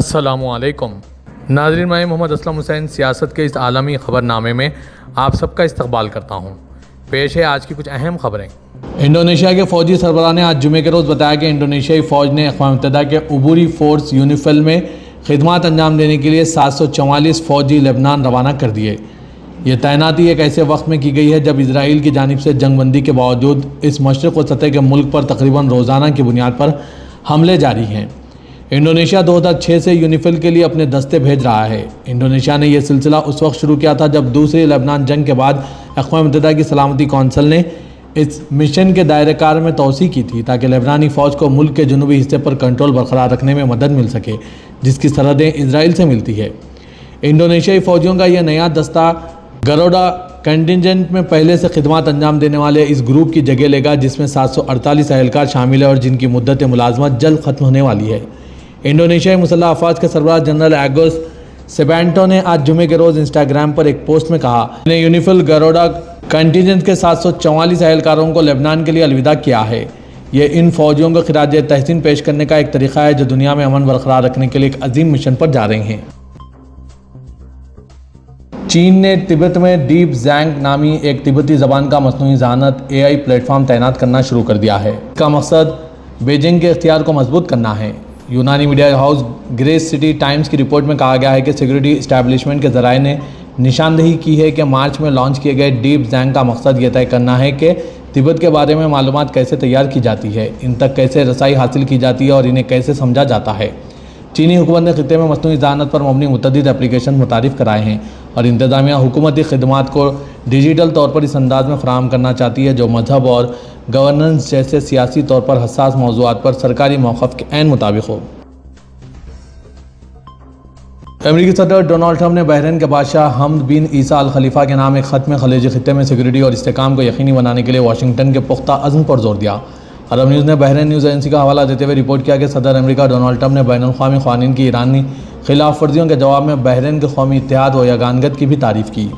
السلام علیکم ناظرین، میں محمد اسلم حسین سیاست کے اس عالمی خبر نامے میں آپ سب کا استقبال کرتا ہوں۔ پیش ہے آج کی کچھ اہم خبریں۔ انڈونیشیا کے فوجی سربراہ نے آج جمعے کے روز بتایا کہ انڈونیشیائی فوج نے اقوام متحدہ کے عبوری فورس یونیفل میں خدمات انجام دینے کے لیے 744 فوجی لبنان روانہ کر دیے۔ یہ تعیناتی ایک ایسے وقت میں کی گئی ہے جب اسرائیل کی جانب سے جنگ بندی کے باوجود اس مشرق وسطی کے ملک پر تقریباً روزانہ کی بنیاد پر حملے جاری ہیں۔ انڈونیشیا 2006 سے یونیفل کے لیے اپنے دستے بھیج رہا ہے۔ انڈونیشیا نے یہ سلسلہ اس وقت شروع کیا تھا جب دوسری لبنان جنگ کے بعد اقوام متحدہ کی سلامتی کونسل نے اس مشن کے دائرہ کار میں توسیع کی تھی تاکہ لبنانی فوج کو ملک کے جنوبی حصے پر کنٹرول برقرار رکھنے میں مدد مل سکے، جس کی سرحدیں اسرائیل سے ملتی ہے۔ انڈونیشیائی فوجیوں کا یہ نیا دستہ گروڈا کنٹینجنٹ میں پہلے سے خدمات انجام دینے والے اس گروپ کی جگہ لے گا، جس میں 748 اہلکار شامل ہیں اور جن کی مدت ملازمت جلد ختم ہونے والی ہے۔ انڈونیشیائی مسلح افواج کے سربراہ جنرل آگوس سیبانٹو نے آج جمعے کے روز انسٹاگرام پر ایک پوسٹ میں کہا کہ یونیفل گروڈا کنٹینجنٹ کے 744 اہلکاروں کو لبنان کے لیے الوداع کیا ہے۔ یہ ان فوجیوں کو خراج تحسین پیش کرنے کا ایک طریقہ ہے جو دنیا میں امن برقرار رکھنے کے لیے ایک عظیم مشن پر جا رہے ہیں۔ چین نے تبت میں ڈیپ زینگ نامی ایک تبتی زبان کا مصنوعی ذہانت AI پلیٹ فارم تعینات کرنا شروع کر دیا ہے۔ اس کا مقصد بیجنگ کے اختیار کو مضبوط کرنا ہے۔ یونانی media house Greece city times کی رپورٹ میں کہا گیا ہے کہ سیکیورٹی اسٹیبلشمنٹ کے ذرائع نے نشاندہی کی ہے کہ مارچ میں لانچ کیے گئے ڈیپ زینگ کا مقصد یہ طے کرنا ہے کہ تبت کے بارے میں معلومات کیسے تیار کی جاتی ہے، ان تک کیسے رسائی حاصل کی جاتی ہے اور انہیں کیسے سمجھا جاتا ہے۔ چینی حکومت نے خطے میں مصنوعی ذہانت پر مبنی متعدد اپلیکیشن متعارف کرائے ہیں اور انتظامیہ حکومتی خدمات کو ڈیجیٹل طور پر اس انداز میں فراہم کرنا چاہتی ہے جو مذہب اور گورننس جیسے سیاسی طور پر حساس موضوعات پر سرکاری موقف کے عین مطابق ہو۔ امریکی صدر ڈونلڈ ٹرمپ نے بحرین کے بادشاہ حمد بن عیسیٰ الخلیفہ کے نام ایک خط میں خلیج خطے میں سیکیورٹی اور استحکام کو یقینی بنانے کے لیے واشنگٹن کے پختہ عزم پر زور دیا۔ عرب نیوز نے بحرین نیوز ایجنسی کا حوالہ دیتے ہوئے رپورٹ کیا کہ صدر امریکہ ڈونلڈ ٹرمپ نے بین الاقوامی قوانین کی ایرانی خلاف ورزیوں کے جواب میں بحرین کے قومی اتحاد و یگانگت کی بھی تعریف کی۔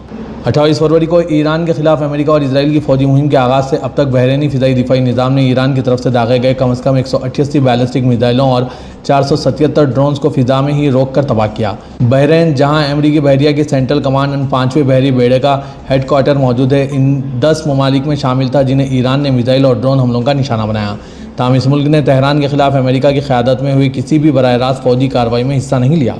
28 فروری کو ایران کے خلاف امریکہ اور اسرائیل کی فوجی مہم کے آغاز سے اب تک بحرینی فضائی دفاعی نظام نے ایران کی طرف سے داغے گئے کم از کم 188 بیلسٹک میزائلوں اور 477 ڈرونز کو فضا میں ہی روک کر تباہ کیا۔ بحرین، جہاں امریکی بحریہ کی سینٹرل کمانڈ ان 5ویں بحری بیڑے کا ہیڈ کوارٹر موجود ہے، ان 10 ممالک میں شامل تھا جنہیں ایران نے میزائل اور ڈرون حملوں کا نشانہ بنایا۔ تاہم اس ملک نے تہران کے خلاف امریکہ کی قیادت میں ہوئی کسی بھی براہ راست فوجی کارروائی میں حصہ نہیں لیا۔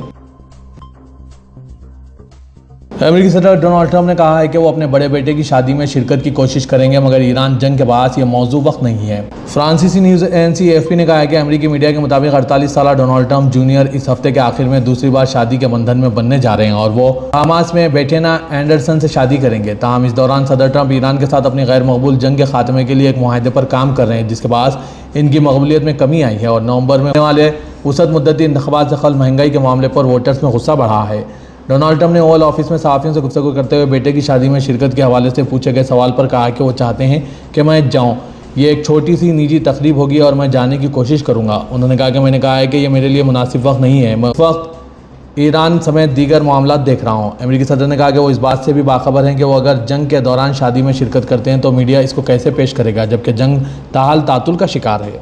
امریکی صدر ڈونلڈ ٹرمپ نے کہا ہے کہ وہ اپنے بڑے بیٹے کی شادی میں شرکت کی کوشش کریں گے، مگر ایران جنگ کے باعث یہ موضوع وقت نہیں ہے۔ فرانسیسی نیوز ایجنسی AFP نے کہا ہے کہ امریکی میڈیا کے مطابق 48 سالہ ڈونلڈ ٹرمپ جونیئر اس ہفتے کے آخر میں دوسری بار شادی کے بندھن میں بننے جا رہے ہیں اور وہ بہاماس میں بیٹینا اینڈرسن سے شادی کریں گے۔ تاہم اس دوران صدر ٹرمپ ایران کے ساتھ اپنی غیر مقبول جنگ کے خاتمے کے لیے ایک معاہدے پر کام کر رہے ہیں، جس کے باعث ان کی مقبولیت میں کمی آئی ہے اور نومبر میں ہونے والے وسط مدتی انتخابات سے قبل مہنگائی کے معاملے پر ووٹرز میں غصہ بڑھا ہے۔ ڈونلڈ ٹرمپ نے اوول آفس میں صحافیوں سے گفتگو کرتے ہوئے بیٹے کی شادی میں شرکت کے حوالے سے پوچھے گئے سوال پر کہا کہ وہ چاہتے ہیں کہ میں جاؤں، یہ ایک چھوٹی سی نجی تقریب ہوگی اور میں جانے کی کوشش کروں گا۔ انہوں نے کہا کہ میں نے کہا ہے کہ یہ میرے لیے مناسب وقت نہیں ہے، میں اس وقت ایران سمیت دیگر معاملات دیکھ رہا ہوں۔ امریکی صدر نے کہا کہ وہ اس بات سے بھی باخبر ہیں کہ وہ اگر جنگ کے دوران شادی میں شرکت کرتے ہیں تو میڈیا اس کو کیسے پیش کرے گا، جبکہ جنگ تاحال تعطل کا شکار ہے۔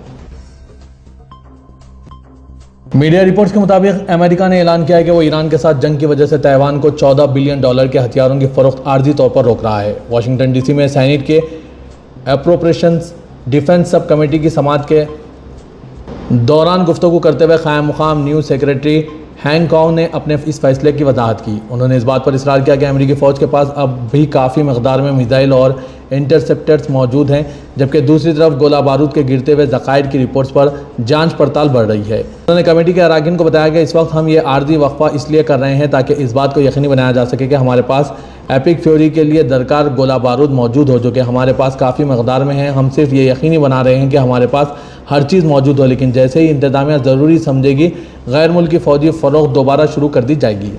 میڈیا رپورٹس کے مطابق امریکہ نے اعلان کیا ہے کہ وہ ایران کے ساتھ جنگ کی وجہ سے تائیوان کو $14 بلین کے ہتھیاروں کی فروخت عارضی طور پر روک رہا ہے۔ واشنگٹن DC میں سینیٹ کے اپروپریشنز ڈیفنس سب کمیٹی کی سماعت کے دوران گفتگو کرتے ہوئے قائم مقام نیوز سیکریٹری ہینگ کانگ نے اپنے اس فیصلے کی وضاحت کی۔ انہوں نے اس بات پر اصرار کیا کہ امریکی فوج کے پاس اب بھی کافی مقدار میں میزائل اور انٹرسیپٹرز موجود ہیں، جبکہ دوسری طرف گولہ بارود کے گرتے ہوئے ذخائر کی رپورٹس پر جانچ پڑتال بڑھ رہی ہے۔ انہوں نے کمیٹی کے اراکین کو بتایا کہ اس وقت ہم یہ عارضی وقفہ اس لیے کر رہے ہیں تاکہ اس بات کو یقینی بنایا جا سکے کہ ہمارے پاس ایپک فیوری کے لیے درکار گولہ بارود موجود ہو، جو کہ ہمارے پاس کافی مقدار میں ہے۔ ہم صرف یہ یقینی بنا رہے ہیں کہ ہمارے پاس ہر چیز موجود ہو، لیکن جیسے ہی انتظامیہ ضروری سمجھے گی غیر ملکی فوجی فروخت دوبارہ شروع کر دی جائے گی۔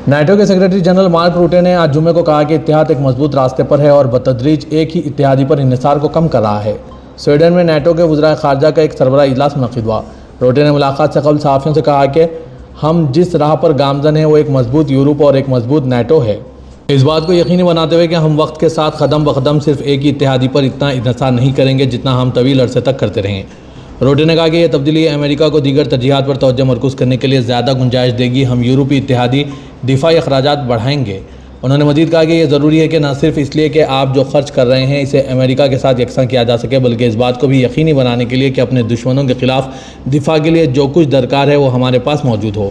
نیٹو کے سیکریٹری جنرل مارک روٹے نے آج جمعے کو کہا کہ اتحاد ایک مضبوط راستے پر ہے اور بتدریج ایک ہی اتحادی پر انحصار کو کم کر رہا ہے۔ سویڈن میں نیٹو کے وزرائے خارجہ کا ایک سربراہ اجلاس منعقد ہوا۔ روٹے نے ملاقات سے قبل صحافیوں سے کہا کہ ہم جس راہ پر گامزن ہیں وہ ایک مضبوط یورپ اور ایک مضبوط نیٹو ہے۔ اس بات کو یقینی بناتے ہوئے کہ ہم وقت کے ساتھ قدم بقدم صرف ایک ہی اتحادی پر اتنا انحصار نہیں کریں گے جتنا ہم طویل عرصے تک کرتے رہے ہیں۔ روٹے نے کہا کہ یہ تبدیلی امریکہ کو دیگر ترجیحات پر توجہ مرکوز کرنے کے لیے زیادہ گنجائش دے گی. ہم یورپی اتحادی دفاعی اخراجات بڑھائیں گے. انہوں نے مزید کہا کہ یہ ضروری ہے کہ نہ صرف اس لیے کہ آپ جو خرچ کر رہے ہیں اسے امریکہ کے ساتھ یکساں کیا جا سکے، بلکہ اس بات کو بھی یقینی بنانے کے لیے کہ اپنے دشمنوں کے خلاف دفاع کے لیے جو کچھ درکار ہے وہ ہمارے پاس موجود ہو.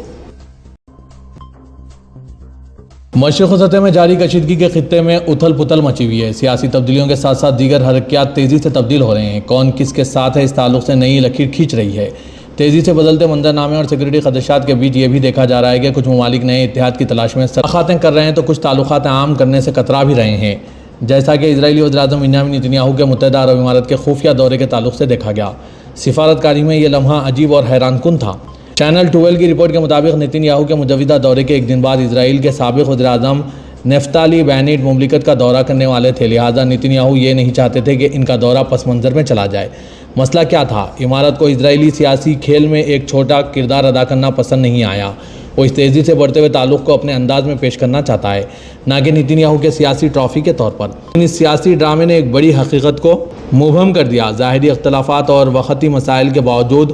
مشرق وسطی میں جاری کشیدگی کے خطے میں اتھل پتھل مچی ہوئی ہے. سیاسی تبدیلیوں کے ساتھ ساتھ دیگر حرکیات تیزی سے تبدیل ہو رہے ہیں. کون کس کے ساتھ ہے اس تعلق سے نئی لکیر کھینچ رہی ہے. تیزی سے بدلتے منظرنامے اور سیکورٹی خدشات کے بیچ یہ بھی دیکھا جا رہا ہے کہ کچھ ممالک نئے اتحاد کی تلاش میں سرخاتیں کر رہے ہیں تو کچھ تعلقات عام کرنے سے کترا بھی رہے ہیں، جیسا کہ اسرائیلی وزیراعظم بنیامین نیتنیاہو کے متحدہ عرب امارات کے خفیہ دورے کے تعلق سے دیکھا گیا. سفارتکاری میں یہ لمحہ عجیب اور حیران کن تھا. چینل 12 کی رپورٹ کے مطابق نیتنیاہو کے مجوزہ دورے کے ایک دن بعد اسرائیل کے سابق وزیراعظم نفتالی بینٹ مملکت کا دورہ کرنے والے تھے، لہٰذا نیتنیاہو یہ نہیں چاہتے تھے کہ ان کا دورہ پس منظر میں چلا جائے. مسئلہ کیا تھا؟ امارات کو اسرائیلی سیاسی کھیل میں ایک چھوٹا کردار ادا کرنا پسند نہیں آیا. وہ اس تیزی سے بڑھتے ہوئے تعلق کو اپنے انداز میں پیش کرنا چاہتا ہے، نہ کہ نیتنیاہو کے سیاسی ٹرافی کے طور پر. اس سیاسی ڈرامے نے ایک بڑی حقیقت کو مبہم کر دیا. ظاہری اختلافات اور وقتی مسائل کے باوجود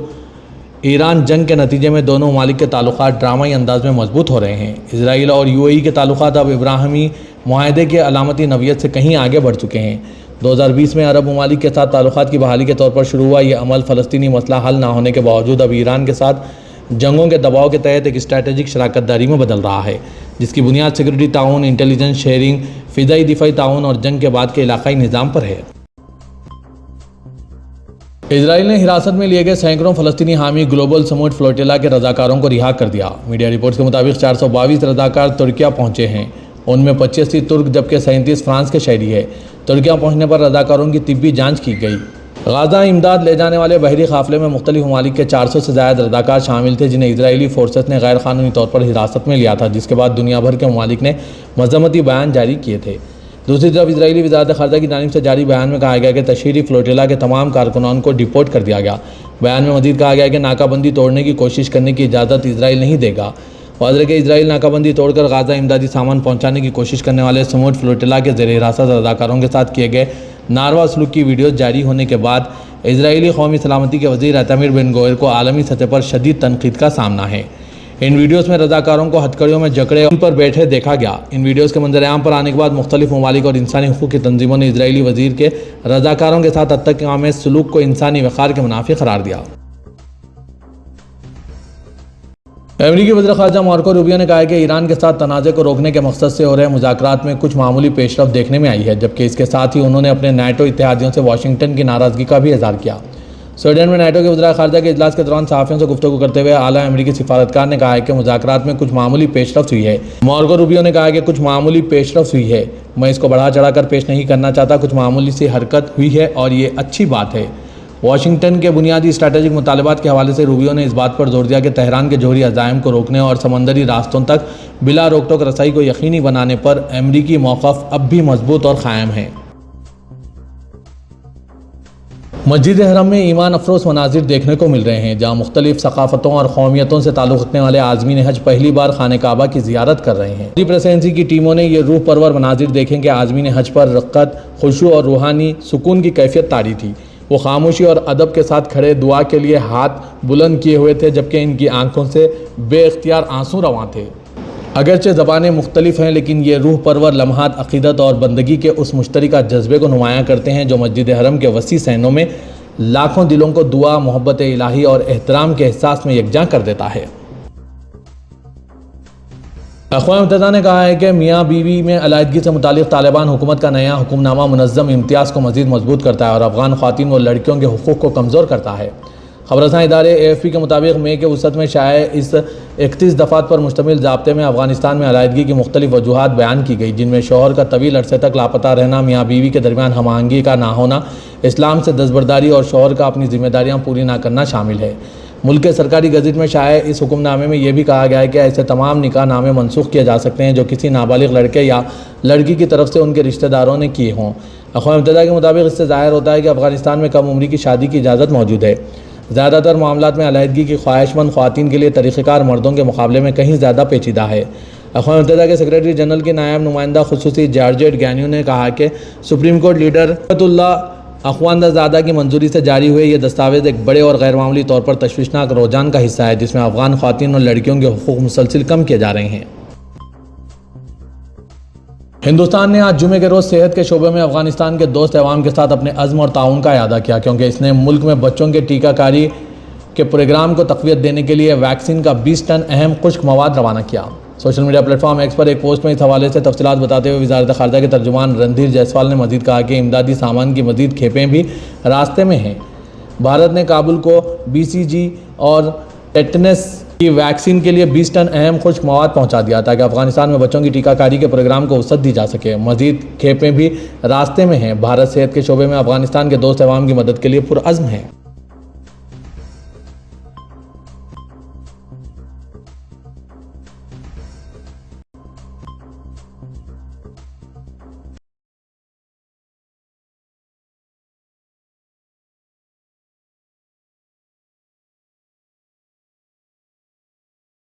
ایران جنگ کے نتیجے میں دونوں ممالک کے تعلقات ڈرامائی انداز میں مضبوط ہو رہے ہیں. اسرائیل اور UAE کے تعلقات اب ابراہیمی معاہدے کے علامتی نوعیت سے کہیں آگے بڑھ چکے ہیں. 2020 میں عرب ممالک کے ساتھ تعلقات کی بحالی کے طور پر شروع ہوا یہ عمل فلسطینی مسئلہ حل نہ ہونے کے باوجود اب ایران کے ساتھ جنگوں کے دباؤ کے تحت ایک اسٹریٹجک شراکت داری میں بدل رہا ہے، جس کی بنیاد سیکورٹی تعاون، انٹیلیجنس شیئرنگ، فضائی دفاعی تعاون اور جنگ کے بعد کے علاقائی نظام پر ہے. اسرائیل نے حراست میں لیے گئے سینکڑوں فلسطینی حامی گلوبل سموٹ فلوٹیلا کے رضاکاروں کو رہا کر دیا. میڈیا رپورٹس کے مطابق 422 رضاکار ترکیہ پہنچے ہیں. ان میں 85 ترک جبکہ 37 فرانس کے شہری ہیں. ترکیہ پہنچنے پر رضاکاروں کی طبی جانچ کی گئی. غزہ امداد لے جانے والے بحری قافلے میں مختلف ممالک کے 400 سے زائد رضاکار شامل تھے جنہیں اسرائیلی فورسز نے غیر قانونی طور پر حراست میں لیا تھا، جس کے بعد دنیا بھر کے ممالک نے مذمتی بیان جاری کیے تھے. دوسری طرف اسرائیلی وزارت خارجہ کی جانب سے جاری بیان میں کہا گیا کہ تشہیری فلوٹیلا کے تمام کارکنان کو ڈیپورٹ کر دیا گیا. بیان میں مزید کہا گیا کہ ناکہ بندی توڑنے کی کوشش کرنے کی اجازت اسرائیل نہیں دے گا. واضح کہ اسرائیل ناکہ بندی توڑ کر غزہ امدادی سامان پہنچانے کی کوشش کرنے والے سموٹ فلوٹیلا کے زیر حراست رضاکاروں کے ساتھ کیے گئے ناروا سلوک کی ویڈیوز جاری ہونے کے بعد اسرائیلی قومی سلامتی کے وزیر ایتمر بن گویر کو عالمی سطح پر شدید تنقید کا سامنا ہے. ان ویڈیوز میں رضاکاروں کو ہتھکڑیوں میں جکڑے ان پر بیٹھے دیکھا گیا. ان ویڈیوز کے منظر عام پر آنے کے بعد مختلف ممالک اور انسانی حقوق کی تنظیموں نے اسرائیلی وزیر کے رضاکاروں کے ساتھ حد سلوک کو انسانی وقار کے منافی قرار دیا. امریکی وزیر خارجہ مارکو روبیو نے کہا ہے کہ ایران کے ساتھ تنازع کو روکنے کے مقصد سے ہو رہے مذاکرات میں کچھ معمولی پیش رفت دیکھنے میں آئی ہے، جبکہ اس کے ساتھ ہی انہوں نے اپنے نیٹو اتحادیوں سے واشنگٹن کی ناراضگی کا بھی اظہار کیا. سویڈن میں نیٹو کے وزراء خارجہ کے اجلاس کے دوران صحافیوں سے گفتگو کرتے ہوئے اعلیٰ امریکی سفارتکار نے کہا ہے کہ مذاکرات میں کچھ معمولی پیش رفت ہوئی ہے. مارکو روبیو نے کہا کہ کچھ معمولی پیش رفت ہوئی ہے، میں اس کو بڑھا چڑھا کر پیش نہیں کرنا چاہتا. کچھ معمولی سی حرکت ہوئی ہے اور یہ اچھی بات ہے. واشنگٹن کے بنیادی اسٹریٹجک مطالبات کے حوالے سے روبیو نے اس بات پر زور دیا کہ تہران کے جوہری عزائم کو روکنے اور سمندری راستوں تک بلا روک ٹوک رسائی کو یقینی بنانے پر امریکی موقف اب بھی مضبوط اور قائم ہے. مسجد حرم میں ایمان افروز مناظر دیکھنے کو مل رہے ہیں، جہاں مختلف ثقافتوں اور قومیتوں سے تعلق رکھنے والے عازمین حج پہلی بار خانہ کعبہ کی زیارت کر رہے ہیں. پریسیڈنسی کی ٹیموں نے یہ روح پرور مناظر دیکھیں کہ عازمین حج پر رقت، خشوع اور روحانی سکون کی کیفیت طاری تھی. وہ خاموشی اور ادب کے ساتھ کھڑے دعا کے لیے ہاتھ بلند کیے ہوئے تھے، جبکہ ان کی آنکھوں سے بے اختیار آنسو رواں تھے. اگرچہ زبانیں مختلف ہیں، لیکن یہ روح پرور لمحات عقیدت اور بندگی کے اس مشترکہ جذبے کو نمایاں کرتے ہیں جو مسجد حرم کے وسیع صحنوں میں لاکھوں دلوں کو دعا، محبت الہی اور احترام کے احساس میں یکجاں کر دیتا ہے. اقوام متحدہ نے کہا ہے کہ میاں بیوی میں علیحدگی سے متعلق طالبان حکومت کا نیا حکم نامہ منظم امتیاز کو مزید مضبوط کرتا ہے اور افغان خواتین و لڑکیوں کے حقوق کو کمزور کرتا ہے. خبر رساں ادارے AFP کے مطابق مئی کے وسط میں شائع اس 31 دفعات پر مشتمل ضابطے میں افغانستان میں علیحدگی کی مختلف وجوہات بیان کی گئی، جن میں شوہر کا طویل عرصے تک لاپتہ رہنا، میاں بیوی کے درمیان ہم آہنگی کا نہ ہونا، اسلام سے دستبرداری اور شوہر کا اپنی ذمہ داریاں پوری نہ کرنا شامل ہے. ملک کے سرکاری گزٹ میں شائع اس حکم نامے میں یہ بھی کہا گیا ہے کہ ایسے تمام نکاح نامے منسوخ کیے جا سکتے ہیں جو کسی نابالغ لڑکے یا لڑکی کی طرف سے ان کے رشتہ داروں نے کیے ہوں. اقوام متحدہ کے مطابق اس سے ظاہر ہوتا ہے کہ افغانستان میں کم عمری کی شادی کی اجازت موجود ہے. زیادہ تر معاملات میں علیحدگی کی خواہش مند خواتین کے لیے طریقہ کار مردوں کے مقابلے میں کہیں زیادہ پیچیدہ ہے. اقوام متحدہ کے سیکریٹری جنرل کے نائب نمائندہ خصوصی جارجیٹ گینیو نے کہا کہ سپریم کورٹ لیڈر اللہ اخوان زادہ کی منظوری سے جاری ہوئے یہ دستاویز ایک بڑے اور غیر معمولی طور پر تشویشناک رجحان کا حصہ ہے جس میں افغان خواتین اور لڑکیوں کے حقوق مسلسل کم کیے جا رہے ہیں۔ ہندوستان نے آج جمعے کے روز صحت کے شعبے میں افغانستان کے دوست عوام کے ساتھ اپنے عزم اور تعاون کا اعادہ کیا، کیونکہ اس نے ملک میں بچوں کے ٹیکہ کاری کے پروگرام کو تقویت دینے کے لیے ویکسین کا 20 ٹن اہم خشک مواد روانہ کیا۔ Social media platform X پر ایک پوسٹ میں اس حوالے سے تفصیلات بتاتے ہوئے وزارت خارجہ کے ترجمان رندھیر جیسوال نے مزید کہا کہ امدادی سامان کی مزید کھیپیں بھی راستے میں ہیں۔ بھارت نے کابل کو BCG اور ٹیٹنس کی ویکسین کے لیے 20 ٹن اہم خشک مواد پہنچا دیا تاکہ افغانستان میں بچوں کی ٹیکہ کاری کے پروگرام کو وسعت دی جا سکے۔ مزید کھیپیں بھی راستے میں ہیں۔ بھارت صحت کے شعبے میں افغانستان کے دوست عوام کی مدد کے لیے پرعزم ہے۔